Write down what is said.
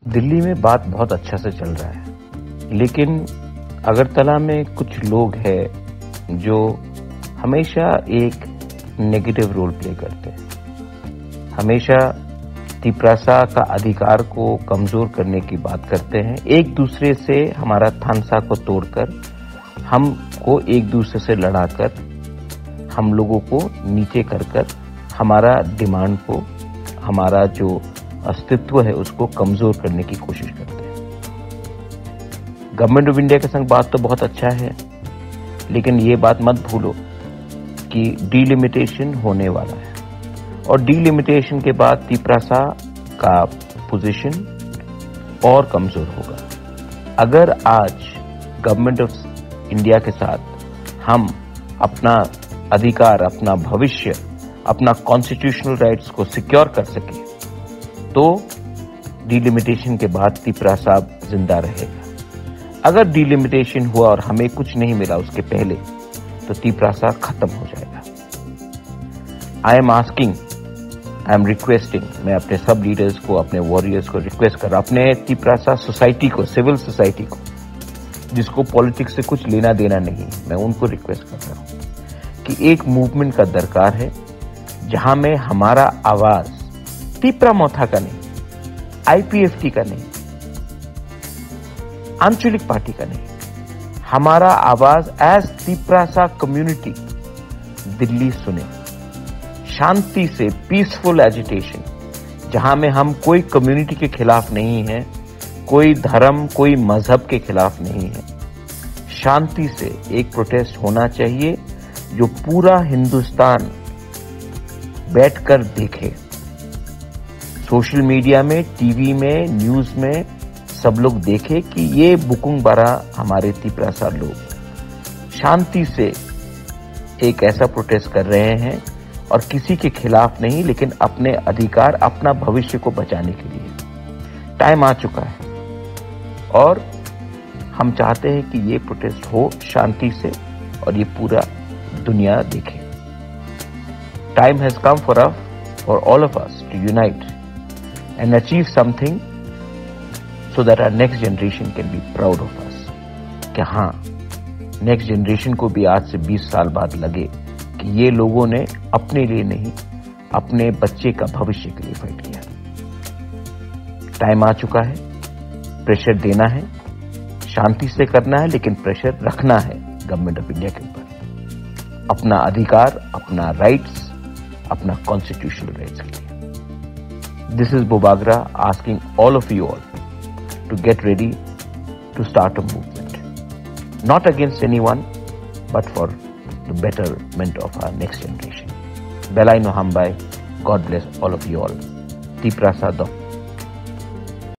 दिल्ली में बात बहुत अच्छा से चल रहा है, लेकिन अगरतला में कुछ लोग हैं जो हमेशा एक नेगेटिव रोल प्ले करते हैं। हमेशा तिपरासा का अधिकार को कमजोर करने की बात करते हैं। एक दूसरे से हमारा थानसा को तोड़कर, हमको एक दूसरे से लड़ाकर, हम लोगों को नीचे कर हमारा डिमांड को, हमारा जो अस्तित्व है उसको कमजोर करने की कोशिश करते हैं। गवर्नमेंट ऑफ इंडिया के संग बात तो बहुत अच्छा है, लेकिन ये बात मत भूलो कि डीलिमिटेशन होने वाला है और डीलिमिटेशन के बाद तिपरासा का पोजीशन और कमजोर होगा। अगर आज गवर्नमेंट ऑफ इंडिया के साथ हम अपना अधिकार, अपना भविष्य, अपना कॉन्स्टिट्यूशनल राइट्स को सिक्योर कर सके तो डीलिमिटेशन के बाद तिपरासा जिंदा रहेगा। अगर डीलिमिटेशन हुआ और हमें कुछ नहीं मिला उसके पहले, तो तिपरासा खत्म हो जाएगा। I am asking, I am requesting, मैं अपने सब लीडर्स को, अपने वॉरियर्स को रिक्वेस्ट कर रहा हूं, अपने तिपरासा सोसाइटी को, सिविल सोसाइटी को, जिसको पॉलिटिक्स से कुछ लेना देना नहीं, मैं उनको रिक्वेस्ट कर रहा हूं कि एक मूवमेंट का दरकार है जहां में हमारा आवाज तिपरा मोथा का नहीं, आईपीएफटी का नहीं, आंचलिक पार्टी का नहीं, हमारा आवाज एज तिपरासा कम्युनिटी दिल्ली सुने। शांति से पीसफुल एजिटेशन, जहां में हम कोई कम्युनिटी के खिलाफ नहीं है, कोई धर्म, कोई मजहब के खिलाफ नहीं है। शांति से एक प्रोटेस्ट होना चाहिए जो पूरा हिंदुस्तान बैठकर देखे। सोशल मीडिया में, टीवी में, न्यूज में सब लोग देखे कि ये बुकुंग बारा हमारे तिपरासा लोग शांति से एक ऐसा प्रोटेस्ट कर रहे हैं और किसी के खिलाफ नहीं, लेकिन अपने अधिकार, अपना भविष्य को बचाने के लिए। टाइम आ चुका है और हम चाहते हैं कि ये प्रोटेस्ट हो शांति से और ये पूरा दुनिया देखे। Time has come for all of us to unite and achieve something so that our next generation can be proud of us. कि हाँ, नेक्स्ट जनरेशन को भी आज से 20 साल बाद लगे कि ये लोगों ने अपने लिए नहीं, अपने बच्चे का भविष्य के लिए फाइट किया। टाइम आ चुका है, प्रेशर देना है, शांति से करना है, लेकिन प्रेशर रखना है गवर्नमेंट ऑफ इंडिया के ऊपर, अपना अधिकार, अपना राइट्स, अपना कॉन्स्टिट्यूशनल राइट्स के लिए। दिस इज बोबागरा asking all of you all to get ready to start a movement, not against anyone but for the betterment of our next generation. Belai no Hambai, God bless all of you all. Tiprasa